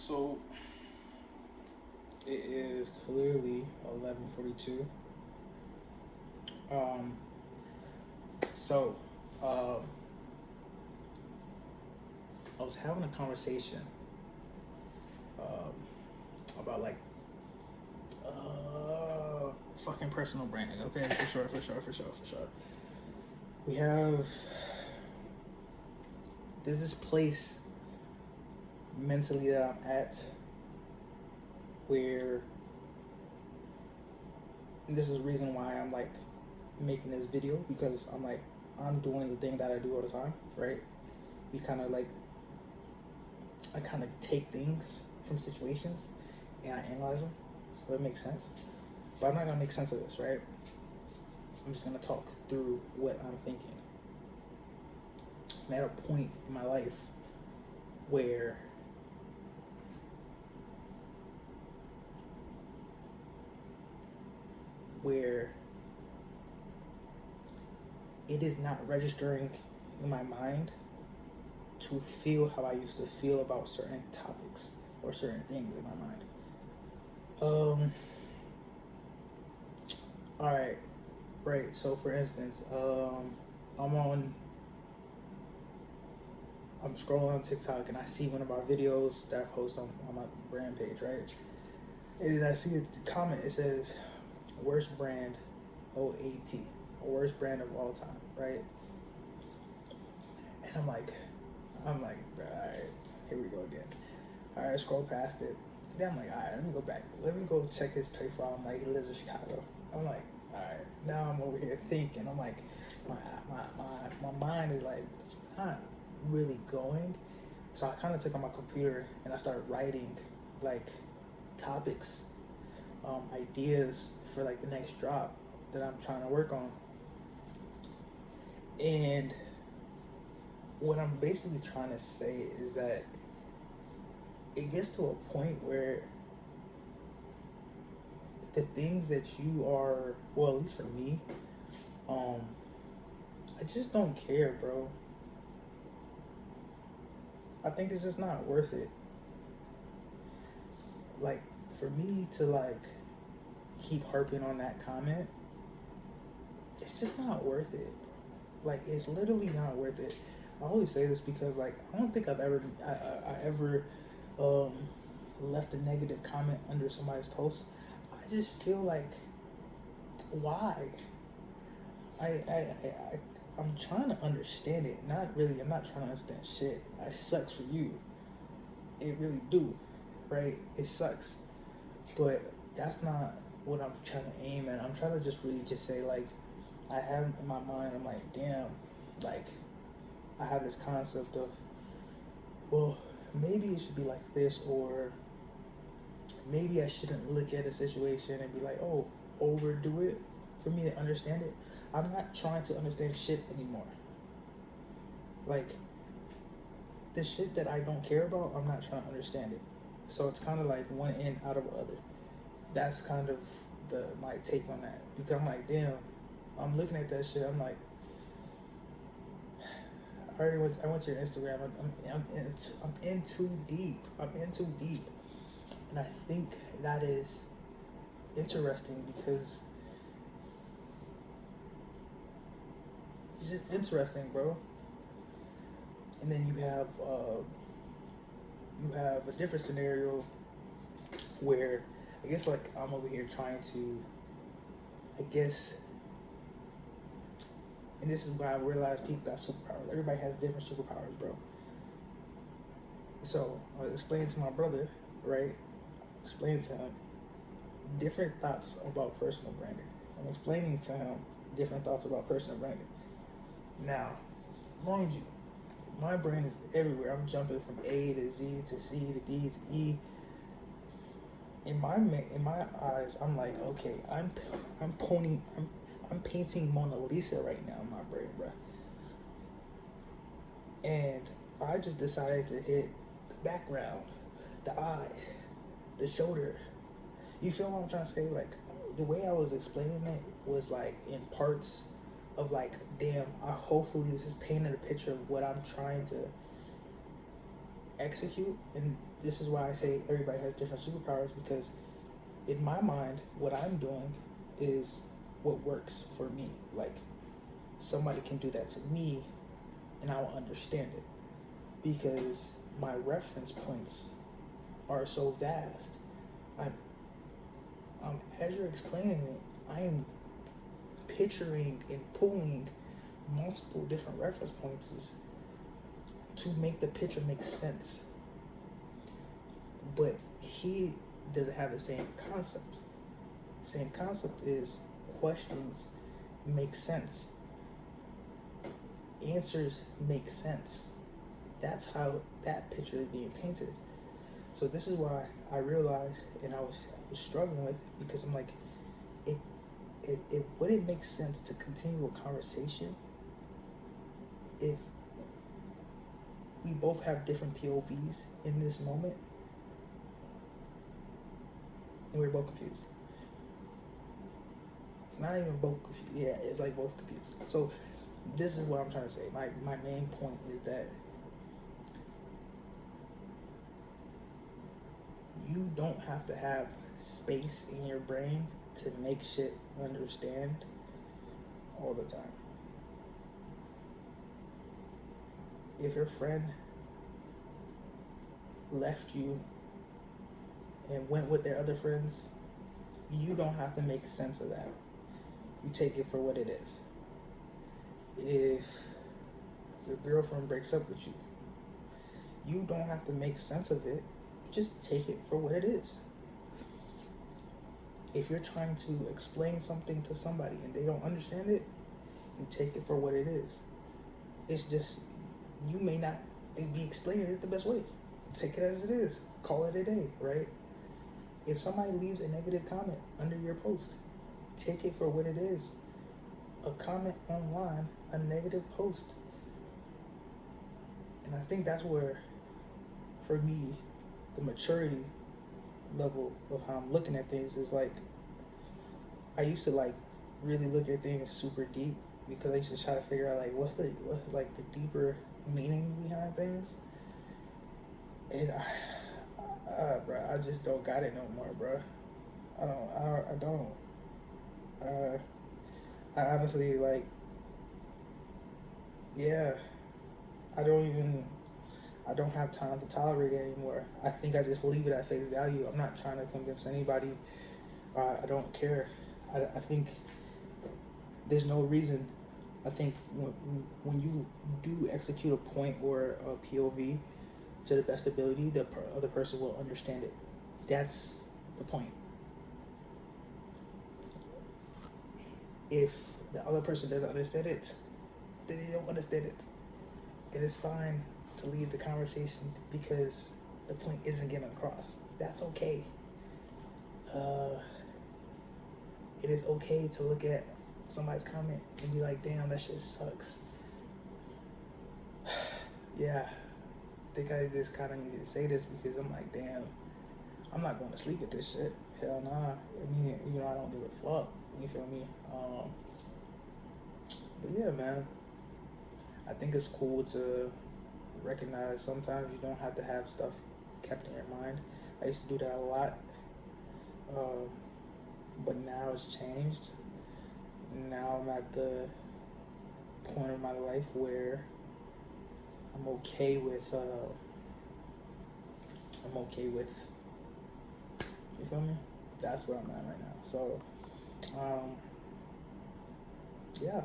So it is clearly 11:42. Um, so um, I was having a conversation um, about like fucking personal branding. Okay, for sure. We have there's this place mentally that I'm at where this is the reason why I'm like making this video, because I'm doing the thing that I do all the time, right? We kind of like I kind of take things from situations and I analyze them, so it makes sense. But I'm not gonna make sense of this, right? I'm just gonna talk through what I'm thinking. I'm at a point in my life where it is not registering in my mind to feel how I used to feel about certain topics or certain things in my mind. All right, right. So for instance, I'm scrolling on TikTok and I see one of our videos that I post on my brand page, right? And then I see a comment. It says, "Worst brand, OAT, worst brand of all time," right? And I'm like, all right, here we go again. All right, scroll past it. Then I'm like, all right, let me go back. Let me go check his profile. I'm like, he lives in Chicago. I'm like, all right, now I'm over here thinking. I'm like, my mind is like not really going. So I kind of took on my computer and I started writing like topics, ideas for like the next drop that I'm trying to work on. And what I'm basically trying to say is that it gets to a point where the things that you are, well, at least for me, I just don't care, bro. I think it's just not worth it. Like, for me to like keep harping on that comment, it's just not worth it. Like, it's literally not worth it. I always say this because like I don't think I ever left a negative comment under somebody's post. I just feel like, why? I'm trying to understand it. Not really. I'm not trying to understand shit. It sucks for you. It really do, right? It sucks, but that's not what I'm trying to aim at. I'm trying to just really just say like, I have in my mind. I'm like, damn, like I have this concept of, well, maybe it should be like this, or maybe I shouldn't look at a situation and be like, oh, overdo it for me to understand it. I'm not trying to understand shit anymore. Like, the shit that I don't care about, I'm not trying to understand it. So it's kind of like one end out of the other. That's kind of my take on that. Because I'm like, damn, I'm looking at that shit. I'm like, I went to your Instagram. I'm in too deep. I'm in too deep, and I think that is interesting because it's just interesting, bro. And then you have a different scenario where I guess like I'm over here trying to, I guess. And this is why I realize people got superpowers. Everybody has different superpowers, bro. So I was explaining to my brother, right? Explaining to him different thoughts about personal branding. I'm explaining to him different thoughts about personal branding. Now, mind you, my brain is everywhere. I'm jumping from A to Z to C to D to E. In my eyes, I'm like, okay, I'm painting Mona Lisa right now in my brain, bro. And I just decided to hit the background, the eye, the shoulder. You feel what I'm trying to say? Like, the way I was explaining it was like in parts of like, damn, hopefully this is painting a picture of what I'm trying to execute. And this is why I say everybody has different superpowers, because in my mind, what I'm doing is what works for me. Like, somebody can do that to me and I will understand it because my reference points are so vast. I'm, as you're explaining it, I am picturing and pulling multiple different reference points to make the picture make sense. But he doesn't have the same concept. Same concept is questions make sense. Answers make sense. That's how that picture is being painted. So this is why I realized, and I was struggling with, because I'm like, it wouldn't make sense to continue a conversation if we both have different POVs in this moment and we're both confused. It's not even both confused. Yeah, it's like both confused. So this is what I'm trying to say. My main point is that you don't have to have space in your brain to make shit understand all the time. If your friend left you and went with their other friends, you don't have to make sense of that. You take it for what it is. If your girlfriend breaks up with you, you don't have to make sense of it. You just take it for what it is. If you're trying to explain something to somebody and they don't understand it, you take it for what it is. It's just, you may not be explaining it the best way. Take it as it is. Call it a day, right? If somebody leaves a negative comment under your post, take it for what it is. A comment online, a negative post. And I think that's where, for me, the maturity level of how I'm looking at things is like, I used to like really look at things super deep, because I used to try to figure out like what's like the deeper meaning behind things. And bro, I just don't got it no more, bro. I don't. I honestly, like, yeah, I don't have time to tolerate it anymore. I think I just leave it at face value. I'm not trying to convince anybody. I don't care. I think there's no reason. I think when you do execute a point or a POV to the best ability, the other person will understand it. That's the point. If the other person doesn't understand it, then they don't understand it. It is fine to leave the conversation because the point isn't getting across. That's okay. It is okay to look at somebody's comment and be like, damn, that shit sucks. Yeah, I think I just kind of needed to say this because I'm like, damn, I'm not going to sleep with this shit. Hell nah. I mean, I don't give a fuck. You feel me? But yeah, man, I think it's cool to recognize sometimes you don't have to have stuff kept in your mind. I used to do that a lot, but now it's changed. Now I'm at the point of my life where I'm okay with, you feel me? That's where I'm at right now. So, yeah.